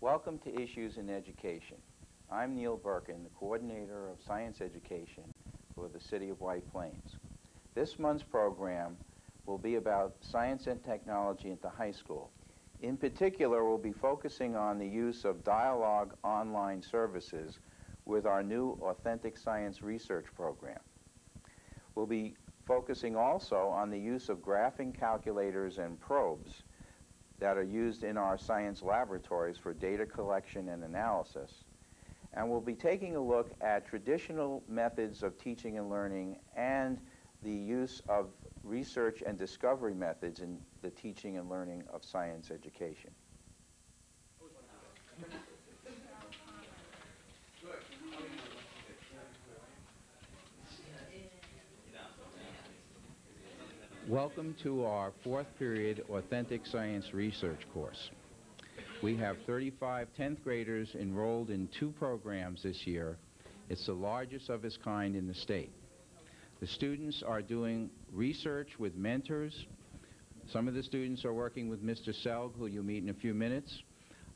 Welcome to Issues in Education. I'm Neil Birkin, the Coordinator of Science Education for the City of White Plains. This month's program will be about science and technology at the high school. In particular, we'll be focusing on the use of dialogue online services with our new Authentic Science Research program. We'll be focusing also on the use of graphing calculators and probes that are used in our science laboratories for data collection and analysis. And we'll be taking a look at traditional methods of teaching and learning and the use of research and discovery methods in the teaching and learning of science education. Welcome to our fourth period Authentic Science Research course. We have 35 10th graders enrolled in 2 programs this year. It's the largest of its kind in the state. The students are doing research with mentors. Some of the students are working with Mr. Selg, who you'll meet in a few minutes,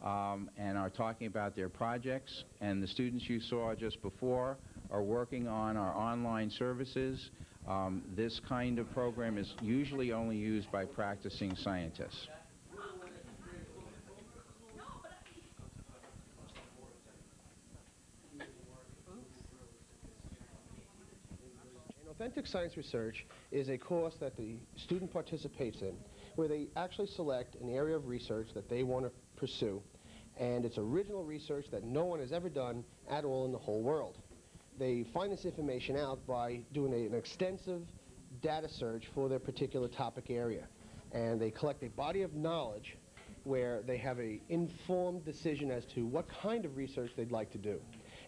and are talking about their projects. And the students you saw just before are working on our online services. This kind of program is usually only used by practicing scientists. Authentic Science Research is a course that the student participates in where they actually select an area of research that they want to pursue, and it's original research that no one has ever done at all in the whole world. They find this information out by doing an extensive data search for their particular topic area, and they collect a body of knowledge where they have an informed decision as to what kind of research they'd like to do.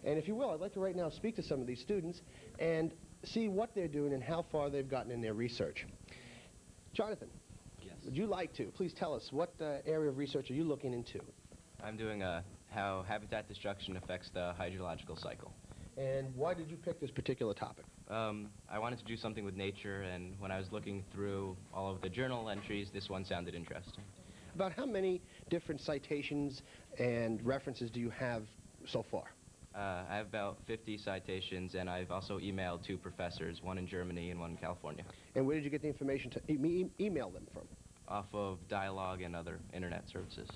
And if you will, I'd like to right now speak to some of these students and see what they're doing and how far they've gotten in their research. Jonathan, yes. Would you like to please tell us what area of research are you looking into? I'm doing how habitat destruction affects the hydrological cycle. And why did you pick this particular topic? I wanted to do something with nature, and when I was looking through all of the journal entries, this one sounded interesting. About how many different citations and references do you have so far? I have about 50 citations, and I've also emailed 2 professors, one in Germany and one in California. And where did you get the information to email them from? Off of Dialogue and other internet services.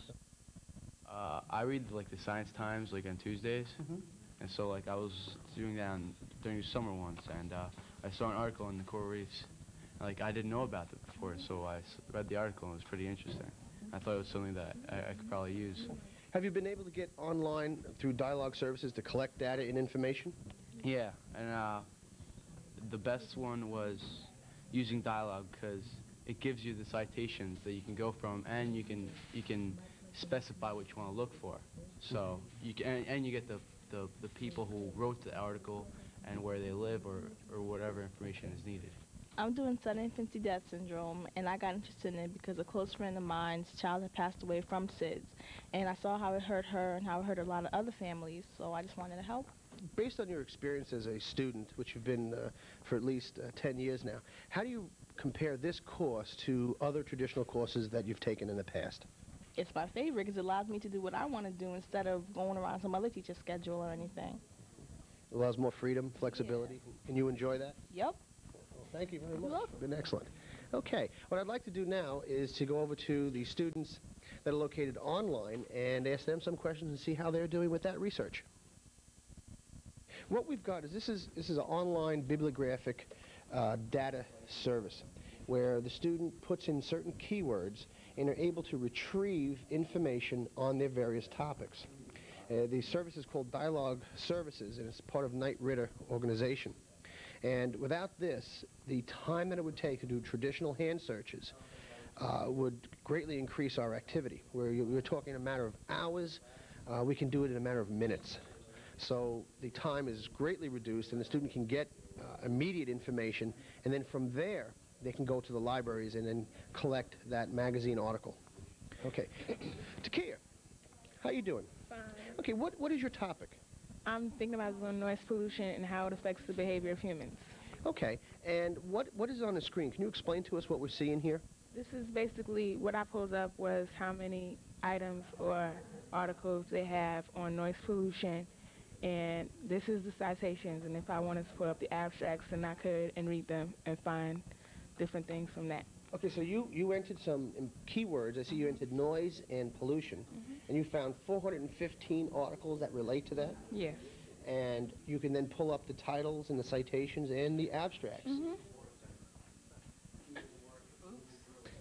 I read like the Science Times like on Tuesdays, and so like I was doing that during the summer once, and I saw an article in the coral reefs. And, like I didn't know about it before, so I read the article and it was pretty interesting. I thought it was something that I could probably use. Have you been able to get online through Dialogue services to collect data and information? Yeah, and the best one was using Dialogue because it gives you the citations that you can go from, and you can specify what you want to look for. So you can, and you get the people who wrote the article and where they live or whatever information is needed. I'm doing sudden infancy death syndrome, and I got interested in it because a close friend of mine's child had passed away from SIDS, and I saw how it hurt her and how it hurt a lot of other families, so I just wanted to help. Based on your experience as a student, which you've been for at least 10 years now, how do you compare this course to other traditional courses that you've taken in the past? It's my favorite because it allows me to do what I want to do instead of going around some other teacher's schedule or anything. It allows more freedom, flexibility. Yeah. Can you enjoy that? Yep. Well, thank you very much. It's been excellent. Okay, what I'd like to do now is to go over to the students that are located online and ask them some questions and see how they're doing with that research. What we've got is this is an online bibliographic data service where the student puts in certain keywords and are able to retrieve information on their various topics. The service is called Dialogue Services, and it's part of Knight Ridder organization. And without this, the time that it would take to do traditional hand searches would greatly increase our activity. We're talking a matter of hours, we can do it in a matter of minutes. So the time is greatly reduced, and the student can get immediate information, and then from there, they can go to the libraries and then collect that magazine article. Okay. Takia, how you doing? Fine. Okay, what is your topic? I'm thinking about noise pollution and how it affects the behavior of humans. Okay, and what is on the screen? Can you explain to us what we're seeing here? This is basically what I pulled up was how many items or articles they have on noise pollution. And this is the citations, and if I wanted to pull up the abstracts, then I could and read them and find different things from that. Okay, so you entered some keywords. I see you entered noise and pollution, and you found 415 articles that relate to that? Yes. And you can then pull up the titles and the citations and the abstracts.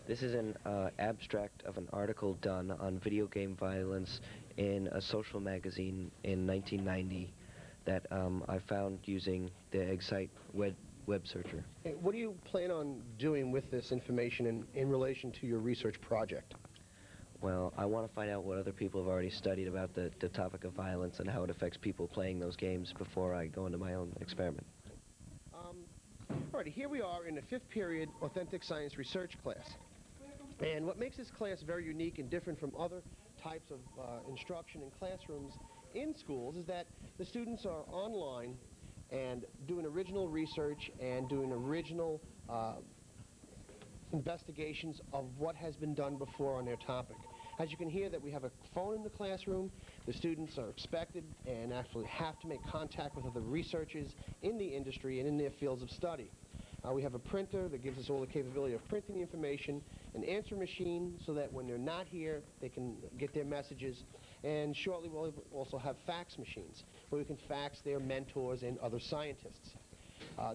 This is an abstract of an article done on video game violence in a social magazine in 1990 that I found using the Excite web searcher. Hey, what do you plan on doing with this information in relation to your research project? Well, I want to find out what other people have already studied about the topic of violence and how it affects people playing those games before I go into my own experiment. Alrighty, here we are in the 5th period Authentic Science Research class. And what makes this class very unique and different from other types of instruction in classrooms in schools is that the students are online and doing original research and doing original investigations of what has been done before on their topic. As you can hear that we have a phone in the classroom, the students are expected and actually have to make contact with other researchers in the industry and in their fields of study. We have a printer that gives us all the capability of printing the information, an answer machine so that when they're not here, they can get their messages, and shortly we'll also have fax machines where we can fax their mentors and other scientists.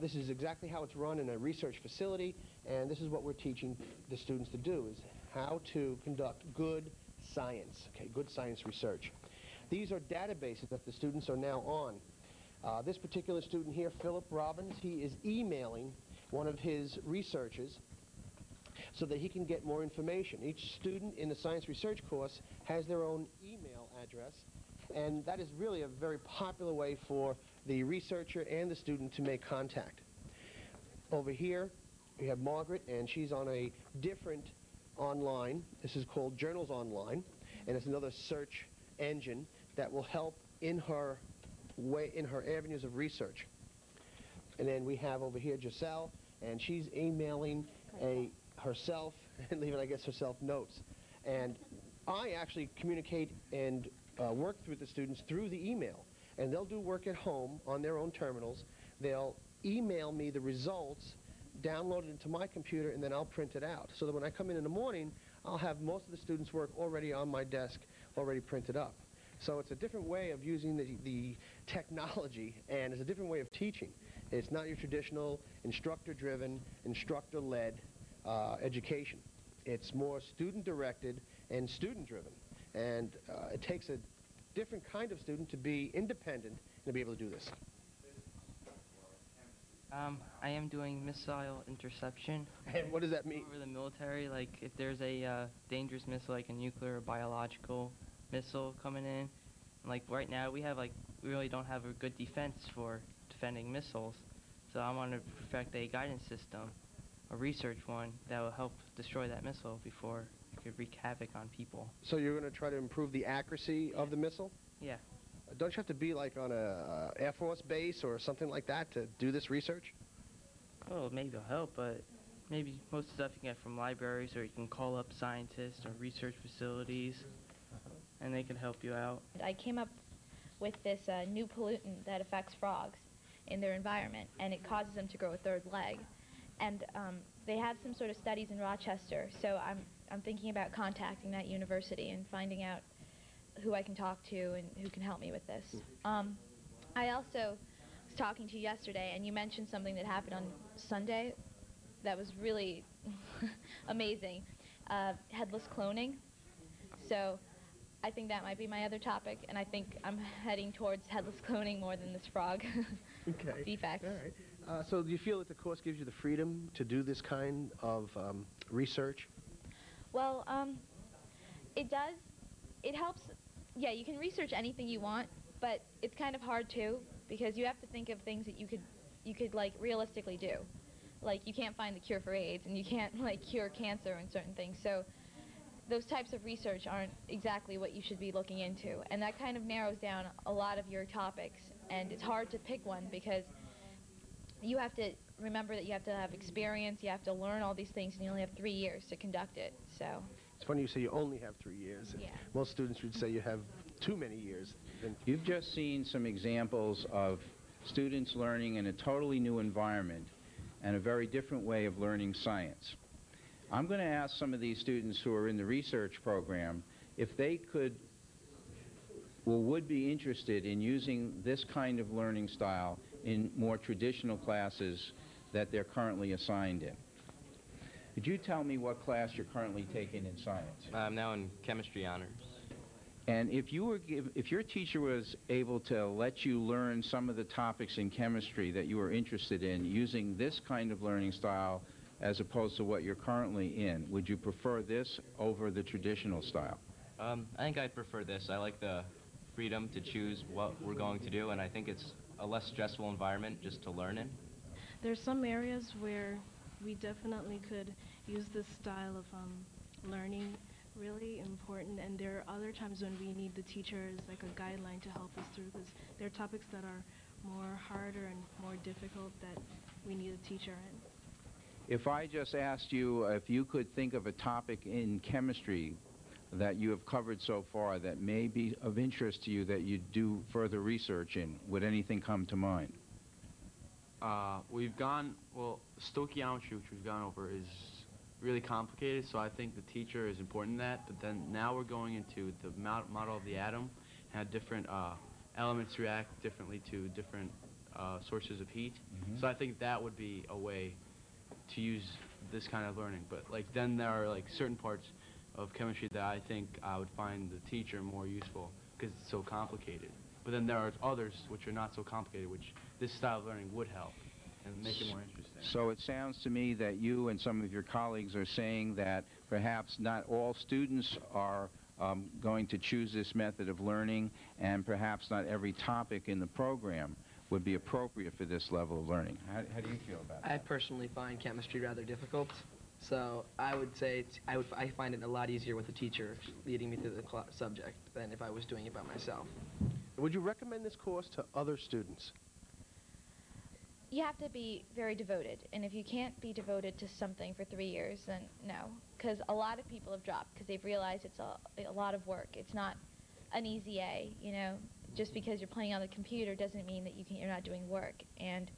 This is exactly how it's run in a research facility, and this is what we're teaching the students to do, is how to conduct good science, okay, good science research. These are databases that the students are now on. This particular student here, Philip Robbins, he is emailing one of his researchers so that he can get more information. Each student in the science research course has their own email address, and that is really a very popular way for the researcher and the student to make contact. Over here, we have Margaret, and she's on a different online. This is called Journals Online, and it's another search engine that will help in her avenues of research. And then we have over here Giselle, and she's emailing herself and leaving, I guess, herself notes. And I actually communicate and work with the students through the email. And they'll do work at home on their own terminals. They'll email me the results, download it into my computer, and then I'll print it out. So that when I come in the morning, I'll have most of the students' work already on my desk, already printed up. So it's a different way of using the technology, and it's a different way of teaching. It's not your traditional instructor-driven, instructor-led education. It's more student-directed and student-driven. And it takes a different kind of student to be independent and to be able to do this. I am doing missile interception. And what does that mean? Over the military, like if there's a dangerous missile, like a nuclear or biological missile coming in, like right now we really don't have a good defense for defending missiles. So I want to perfect a guidance system, a research one that will help destroy that missile before it could wreak havoc on people. So you're going to try to improve the accuracy of the missile? Yeah. Don't you have to be like on a Air Force base or something like that to do this research? Well, maybe it'll help, but maybe most of the stuff you can get from libraries, or you can call up scientists or research facilities, and they can help you out. I came up with this new pollutant that affects frogs in their environment, and it causes them to grow a third leg. And they have some sort of studies in Rochester, so I'm thinking about contacting that university and finding out who I can talk to and who can help me with this. I also was talking to you yesterday, and you mentioned something that happened on Sunday that was really amazing, headless cloning. So I think that might be my other topic, and I think I'm heading towards headless cloning more than this frog defect. All right. So do you feel that the course gives you the freedom to do this kind of research? Well, it does. It helps. Yeah, you can research anything you want, but it's kind of hard too, because you have to think of things that you could like realistically do. Like you can't find the cure for AIDS, and you can't like cure cancer and certain things. So those types of research aren't exactly what you should be looking into, and that kind of narrows down a lot of your topics. And it's hard to pick one because you have to remember that you have to have experience, you have to learn all these things, and you only have 3 years to conduct it. So It's funny you say you only have 3 years. Yeah. Most students would say you have too many years. You've just seen some examples of students learning in a totally new environment and a very different way of learning science. I'm going to ask some of these students who are in the research program if they could or would be interested in using this kind of learning style in more traditional classes that they're currently assigned in. Could you tell me what class you're currently taking in science? I'm now in chemistry honors. And if your teacher was able to let you learn some of the topics in chemistry that you were interested in using this kind of learning style as opposed to what you're currently in, would you prefer this over the traditional style? I think I'd prefer this. I like the freedom to choose what we're going to do, and I think it's a less stressful environment just to learn in. There's some areas where we definitely could use this style of learning really important, and there are other times when we need the teacher as like a guideline to help us through, because there are topics that are more harder and more difficult that we need a teacher in. If I just asked you if you could think of a topic in chemistry that you have covered so far that may be of interest to you that you do further research in, would anything come to mind? Well, stoichiometry, which we've gone over, is really complicated, so I think the teacher is important in that, but then now we're going into the model of the atom, how different elements react differently to different sources of heat. Mm-hmm. So I think that would be a way to use this kind of learning. But then there are certain parts of chemistry that I think I would find the teacher more useful because it's so complicated. But then there are others which are not so complicated, which this style of learning would help and make it more interesting. So it sounds to me that you and some of your colleagues are saying that perhaps not all students are going to choose this method of learning, and perhaps not every topic in the program would be appropriate for this level of learning. How do you feel about that? I personally find chemistry rather difficult, so I would say I find it a lot easier with a teacher leading me through the subject than if I was doing it by myself. Would you recommend this course to other students? You have to be very devoted, and if you can't be devoted to something for 3 years, then no. Because a lot of people have dropped because they've realized it's a lot of work. It's not an easy A, you know. Just because you're playing on the computer doesn't mean that you're not doing work. And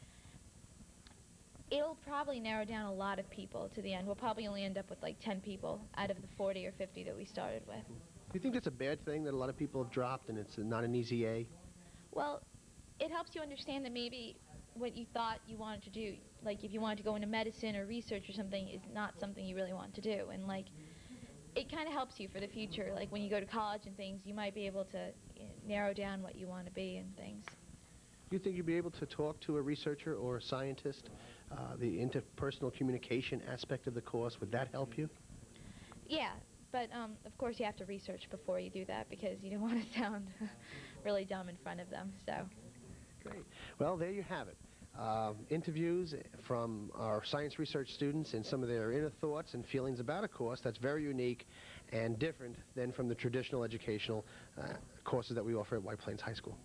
it'll probably narrow down a lot of people to the end. We'll probably only end up with like 10 people out of the 40 or 50 that we started with. Do you think that's a bad thing that a lot of people have dropped and it's not an easy A? Well, it helps you understand that maybe what you thought you wanted to do, like if you wanted to go into medicine or research or something, is not something you really want to do. And like, it kind of helps you for the future. Like when you go to college and things, you might be able to narrow down what you want to be and things. Do you think you'd be able to talk to a researcher or a scientist? The interpersonal communication aspect of the course, would that help you? Yeah, but of course you have to research before you do that because you don't want to sound really dumb in front of them. So. Great. Well, there you have it. Interviews from our science research students and some of their inner thoughts and feelings about a course that's very unique and different than from the traditional educational courses that we offer at White Plains High School.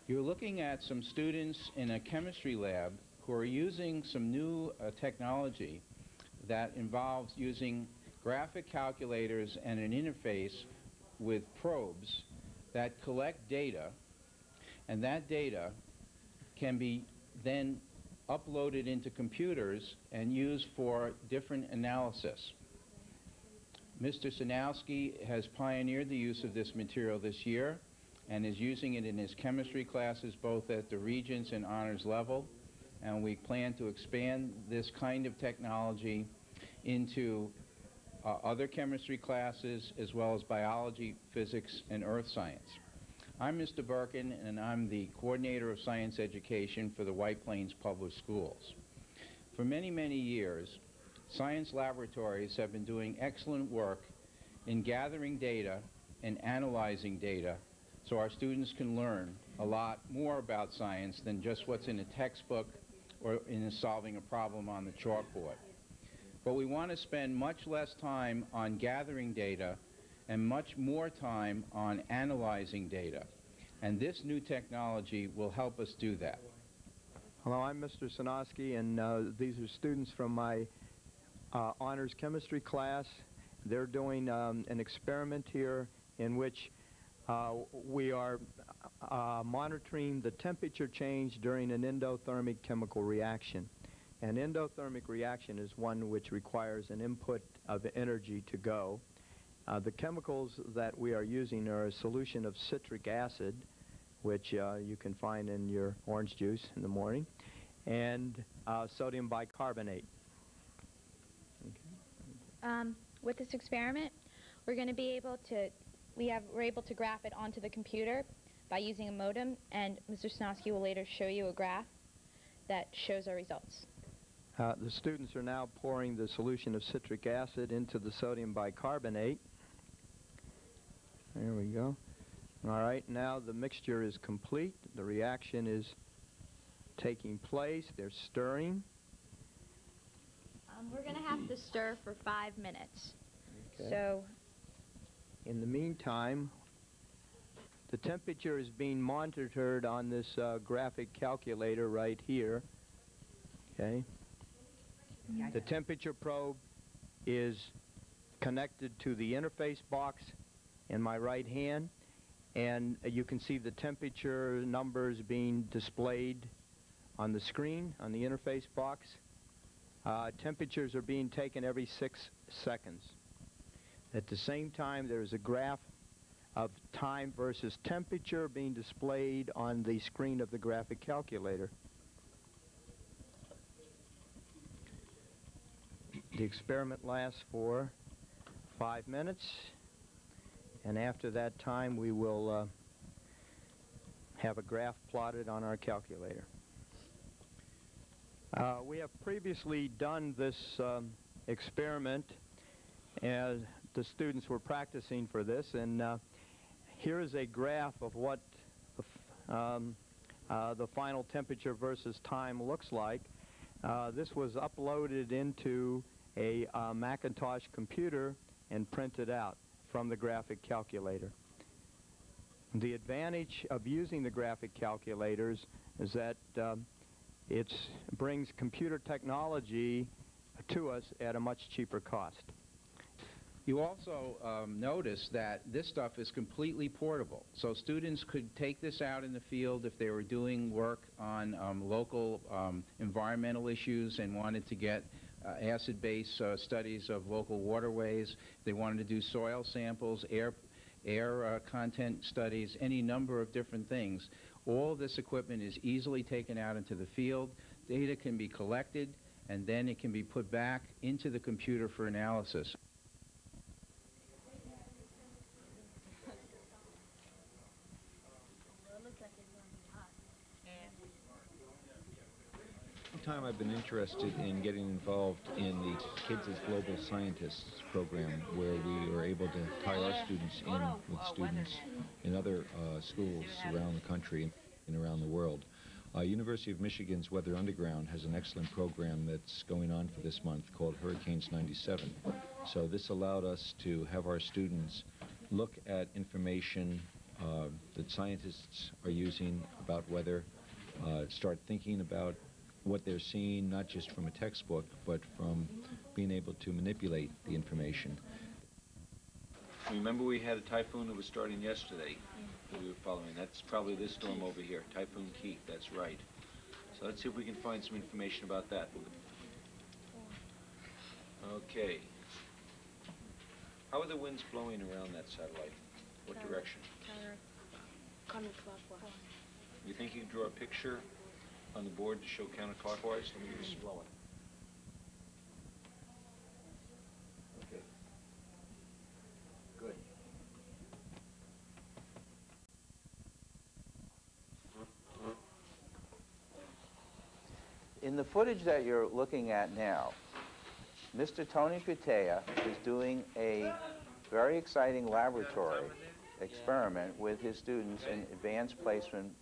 You're looking at some students in a chemistry lab who are using some new technology that involves using graphic calculators and an interface with probes that collect data, and that data can be then uploaded into computers and used for different analysis. Mr. Sanowski has pioneered the use of this material this year and is using it in his chemistry classes both at the Regents and Honors level, and we plan to expand this kind of technology into other chemistry classes as well as biology, physics, and earth science. I'm Mr. Birkin, and I'm the coordinator of science education for the White Plains Public Schools. For many, many years, science laboratories have been doing excellent work in gathering data and analyzing data so our students can learn a lot more about science than just what's in a textbook or in solving a problem on the chalkboard. But we want to spend much less time on gathering data and much more time on analyzing data. And this new technology will help us do that. Hello, I'm Mr. Sinosky, and these are students from my honors chemistry class. They're doing an experiment here in which we are monitoring the temperature change during an endothermic chemical reaction. An endothermic reaction is one which requires an input of energy to go. The chemicals that we are using are a solution of citric acid, which you can find in your orange juice in the morning, and sodium bicarbonate. With this experiment, we're going to be able to, we're able to graph it onto the computer by using a modem, and Mr. Sinosky will later show you a graph that shows our results. The students are now pouring the solution of citric acid into the sodium bicarbonate. There we go. All right, now the mixture is complete. The reaction is taking place. They're stirring. We're going to have to stir for 5 minutes. Okay. So, in the meantime, the temperature is being monitored on this graphic calculator right here. Okay. The temperature probe is connected to the interface box in my right hand, and you can see the temperature numbers being displayed on the screen on the interface box. Temperatures are being taken every 6 seconds. At the same time, there is a graph of time versus temperature being displayed on the screen of the graphic calculator. The experiment lasts for 5 minutes, and after that time we will have a graph plotted on our calculator. We have previously done this experiment, and the students were practicing for this, and here is a graph of what the final temperature versus time looks like. This was uploaded into a Macintosh computer and printed out from the graphic calculator. The advantage of using the graphic calculators is that it brings computer technology to us at a much cheaper cost. You also notice that this stuff is completely portable. So students could take this out in the field if they were doing work on local environmental issues and wanted to get acid-base studies of local waterways. They wanted to do soil samples, air content studies, any number of different things. All this equipment is easily taken out into the field. Data can be collected, and then it can be put back into the computer for analysis. Time I've been interested in getting involved in the Kids as Global Scientists program, where we were able to tie our students in with students in other schools around the country and around the world. University of Michigan's Weather Underground has an excellent program that's going on for this month called Hurricanes 97. So this allowed us to have our students look at information that scientists are using about weather, start thinking about what they're seeing, not just from a textbook, but from being able to manipulate the information. Remember we had a typhoon that was starting yesterday that we were following. That's probably this storm over here, Typhoon Keith, that's right. So let's see if we can find some information about that. Okay. How are the winds blowing around that satellite? What direction? Counterclockwise. You think you can draw a picture on the board to show counterclockwise? Let me give you blowing. Okay. Good. In the footage that you're looking at now, Mr. Tony Pitea is doing a very exciting laboratory experiment with his students in advanced placement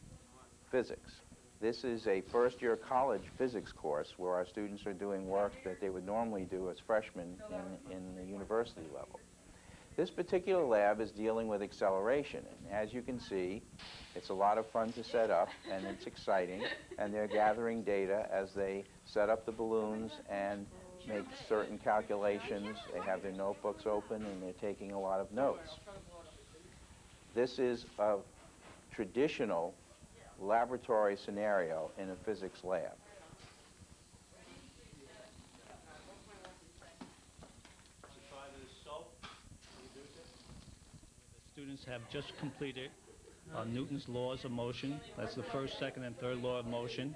physics. This is a first-year college physics course where our students are doing work that they would normally do as freshmen in the university level. This particular lab is dealing with acceleration, and as you can see, it's a lot of fun to set up, and it's exciting, and they're gathering data as they set up the balloons and make certain calculations. They have their notebooks open, and they're taking a lot of notes. This is a traditional laboratory scenario in a physics lab. Students have just completed Newton's laws of motion. That's the first, second, and third law of motion.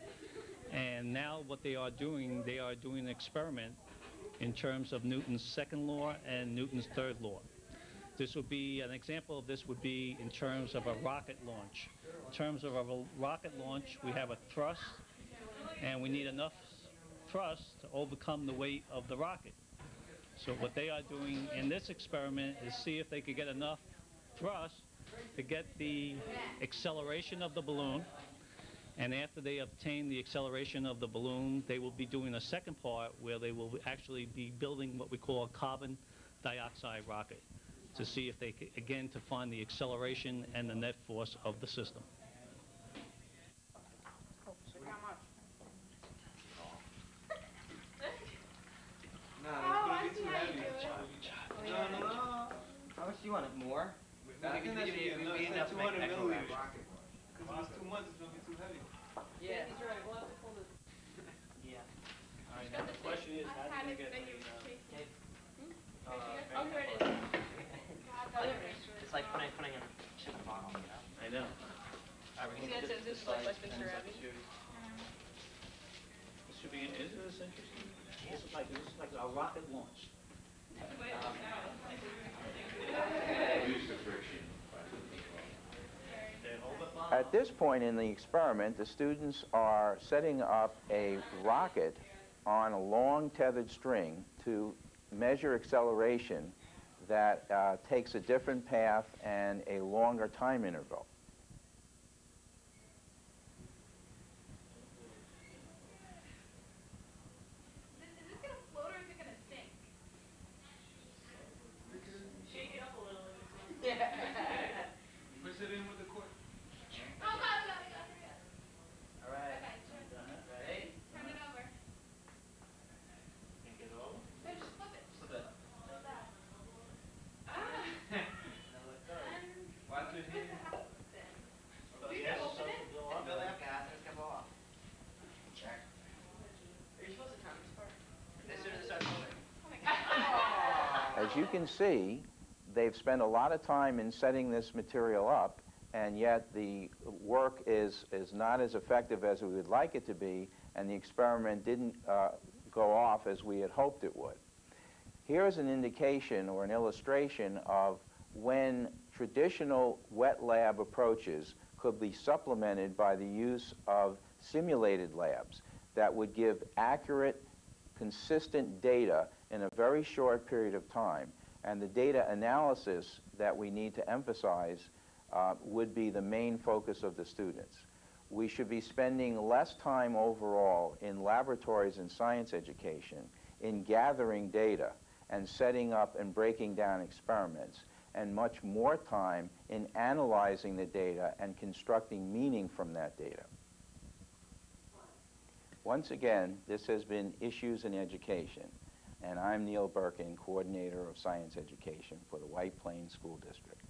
And now what they are doing an experiment in terms of Newton's second law and Newton's third law. This would be, an example of this would be in terms of a rocket launch. In terms of a rocket launch, we have a thrust, and we need enough thrust to overcome the weight of the rocket. So what they are doing in this experiment is see if they could get enough thrust to get the acceleration of the balloon, and after they obtain the acceleration of the balloon, they will be doing a second part where they will actually be building what we call a carbon dioxide rocket to see if they can, again, to find the acceleration and the net force of the system. How much do you want? More? I think that should be enough. It's like 200 milliliters. Because if it's 2 months, it's going to be too heavy. Yeah. He's right. We'll have to pull it. Yeah. All right, now the question is, how do you get Oh, here it is. It's like putting a chip in a bottle, you know? I know. Alright, we can This is like Westminster Abbey. This should be, isn't this interesting? This is like a rocket launch. At this point in the experiment, the students are setting up a rocket on a long tethered string to measure acceleration that takes a different path and a longer time interval. Is this going to float or is it going to sink? Shake it up a little. Yeah. Push it in with the cord. Oh, got it. All right. Okay. Ready? Turn it over. Think it over? No, just flip it. Flip it. Like that. Watch it here. You can open it. Fill that gas and it's going to blow off. Check. Are you supposed to time this part? As soon as it starts moving. Oh my God. As you can see, they've spent a lot of time in setting this material up, and yet the work is not as effective as we would like it to be, and the experiment didn't go off as we had hoped it would. Here's an indication or an illustration of when traditional wet lab approaches could be supplemented by the use of simulated labs that would give accurate, consistent data in a very short period of time. And the data analysis that we need to emphasize would be the main focus of the students. We should be spending less time overall in laboratories and science education in gathering data and setting up and breaking down experiments, and much more time in analyzing the data and constructing meaning from that data. Once again, this has been Issues in Education, and I'm Neil Birkin, Coordinator of Science Education for the White Plains School District.